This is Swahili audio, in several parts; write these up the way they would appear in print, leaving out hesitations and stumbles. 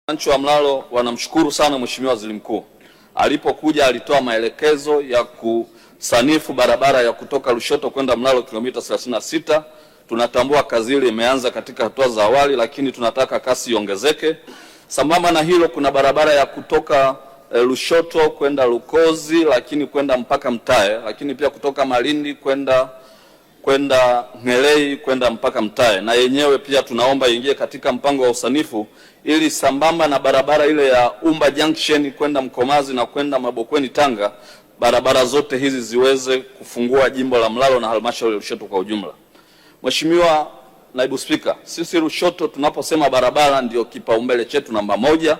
Wananchi wa Mlalo wanamshukuru sana Mheshimiwa Waziri Mkuu. Alipokuja alitoa maelekezo ya kusanifu barabara ya kutoka Lushoto kwenda Mlalo kilomita 36. Tunatambua kazi ile imeanza katika hatua za awali, lakini tunataka kasi iongezeke. Sambamba na hilo, kuna barabara ya kutoka Lushoto kwenda Lukozi, lakini kwenda mpaka Mtae, lakini pia kutoka Malindi kwenda Ngelei kwenda mpaka Mtae, na yenyewe pia tunaomba ingie katika mpango wa usanifu, ili sambamba na barabara ile ya Umba Junction kwenda Mkomazi na kwenda Mabokweni Tanga, barabara zote hizi ziweze kufungua jimbo la Mlalo na halmashauri ya Lushoto kwa ujumla. Mheshimiwa Naibu Spika, sisi Lushoto tunaposema barabara ndio kipaumbele chetu namba moja.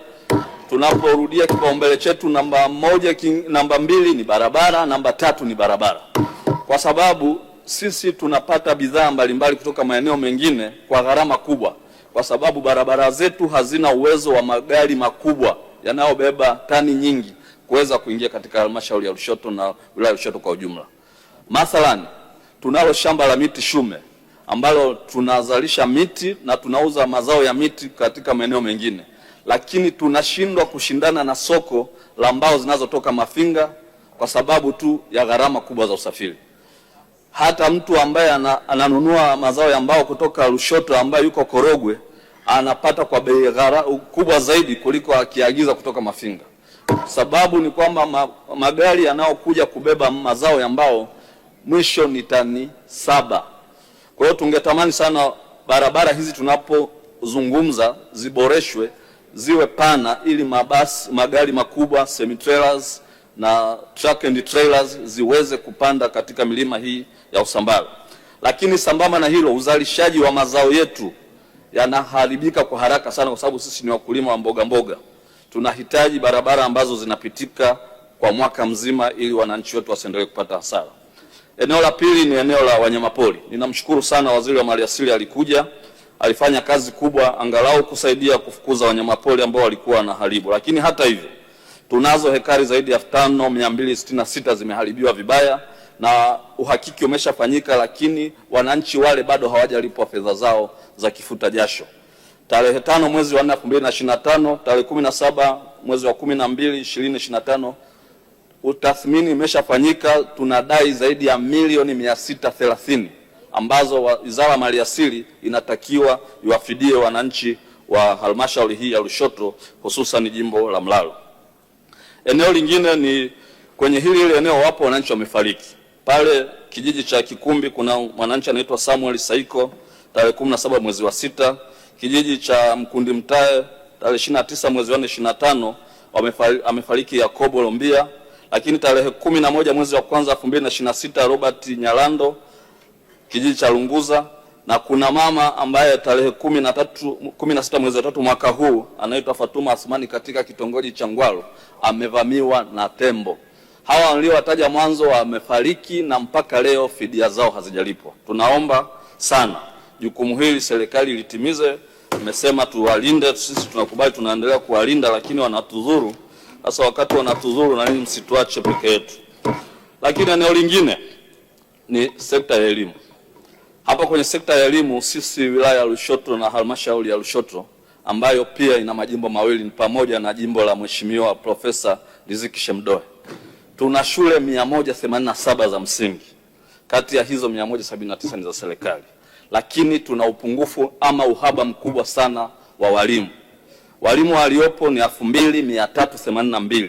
Tunaporudia kipaumbele chetu namba moja, namba mbili ni barabara, namba tatu ni barabara, kwa sababu sisi tunapata bidhaa mbalimbali kutoka maeneo mengine kwa gharama kubwa, kwa sababu barabara zetu hazina uwezo wa magari makubwa yanayobeba tani nyingi kuweza kuingia katika halmashauri ya Lushoto na wilaya ya Lushoto kwa ujumla. Mathalan, tunalo shamba la miti Shume ambalo tunazalisha miti na tunauza mazao ya miti katika maeneo mengine, lakini tunashindwa kushindana na soko la mbao zinazotoka Mafinga kwa sababu tu ya gharama kubwa za usafiri. Hata mtu ambaye ananunua mazao ya mbao kutoka Lushoto ambaye yuko Korogwe anapata kwa bei kubwa zaidi kuliko akiagiza kutoka Mafinga. Sababu ni kwamba magari yanayokuja kubeba mazao ya mbao mwisho ni tani 7. Kwa hiyo tungetamani sana barabara hizi tunapozungumza ziboreshwe, ziwe pana, ili magari makubwa, semi trailers na truck and trailers ziweze kupanda katika milima hii ya Usambara. Lakini sambamba na hilo, uzalishaji wa mazao yetu yanaharibika kwa haraka sana, kwa sababu sisi ni wakulima wa mboga mboga. Tunahitaji barabara ambazo zinapitika kwa mwaka mzima ili wananchi wetu wasiendelee kupata hasara. Eneo la pili ni eneo la wanyamapori. Ninamshukuru sana Waziri wa Maliasili, alikuja, alifanya kazi kubwa angalau kusaidia kufukuza wanyamapori ambao walikuwa wanaharibu. Lakini hata hivyo, tunazo hekari zaidi ya 5266 zimeharibiwa vibaya na uhakiki umeshafanyika, lakini wananchi wale bado hawajalipwa fedha zao za kifuta jasho. Tarehe 5 mwezi wa 4 2025, tarehe 17 mwezi wa 12 2025, utathmini imeshafanyika. Tunadai zaidi ya milioni 630 ambazo Wizara ya Maliasili inatakiwa iwafidie wananchi wa halmashauri hii ya Lushoto, hususan jimbo la Mlalo. Eneo lingine ni kwenye hili eneo wapo wananchi wamefariki. Pale kijiji cha Kikumbi kuna mwananchi anaitwa Samuel Saiko tarehe 17 mwezi wa 6. Kijiji cha Mkundi Mtae tarehe 29 mwezi wa 25 amefariki Yakobo Lombia. Lakini tarehe 11 mwezi wa kwanza 2026 Robert Nyalando kijiji cha Lunguza, na kuna mama ambaye tarehe 16 mwezi wa 3 mwaka huu anaitwa Fatuma Asmani katika kitongoji cha Ngwalo amevamiwa na tembo. Hawa niliowataja mwanzo wamefariki na mpaka leo fidia zao hazijalipwa. Tunaomba sana jukumu hili serikali litimize. Nimesema tuwalinde, sisi tunakubali, tunaendelea kuwalinda, lakini wanatudhuru. Sasa wakati wanatudhuru, na nini msituache peke yetu. Lakini eneo lingine ni sekta ya elimu. Hapa kwenye sekta ya elimu, sisi wilaya ya Lushoto na halmashauri ya Lushoto ambayo pia ina majimbo mawili ni pamoja na jimbo la Mheshimiwa Profesa Riziki Shemdoe, tuna shule 187 za msingi. Kati ya hizo 179 ni za serikali, lakini tuna upungufu ama uhaba mkubwa sana wa walimu. Walimu waliopo ni 2382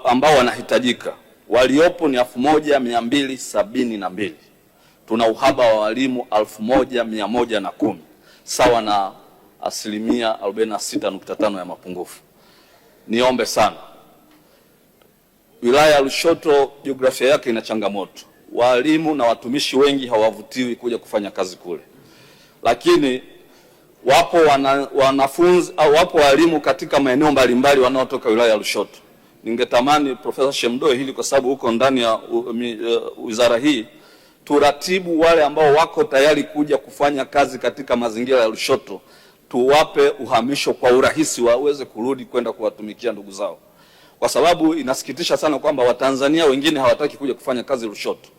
ambao wanahitajika. Waliopo ni 1272. Tuna uhaba wa walimu 1110, sawa na 46.5% ya mapungufu. Niombe sana, wilaya ya Lushoto jiografia yake ina changamoto. Walimu na watumishi wengi hawavutiwi kuja kufanya kazi kule, lakini wapo wanafunzi au wapo walimu katika maeneo mbalimbali wanaotoka wilaya ya Lushoto. Ningetamani Profesa Shemdoe hili, kwa sababu huko ndani ya wizara hii, turatibu wale ambao wako tayari kuja kufanya kazi katika mazingira ya Lushoto, tuwape uhamisho kwa urahisi waweze kurudi kwenda kuwatumikia ndugu zao, kwa sababu inasikitisha sana kwamba Watanzania wengine hawataki kuja kufanya kazi Lushoto.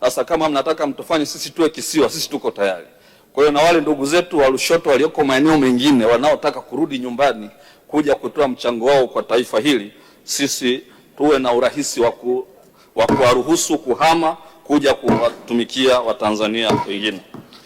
Sasa kama mnataka mtufanye sisi tuwe kisiwa, sisi tuko tayari. Kwa hiyo na wale ndugu zetu wa Lushoto walioko maeneo mengine wanaotaka kurudi nyumbani kuja kutoa mchango wao kwa taifa hili, sisi tuwe na urahisi wa kuwaruhusu kuhama kuja kuwatumikia Watanzania wengine.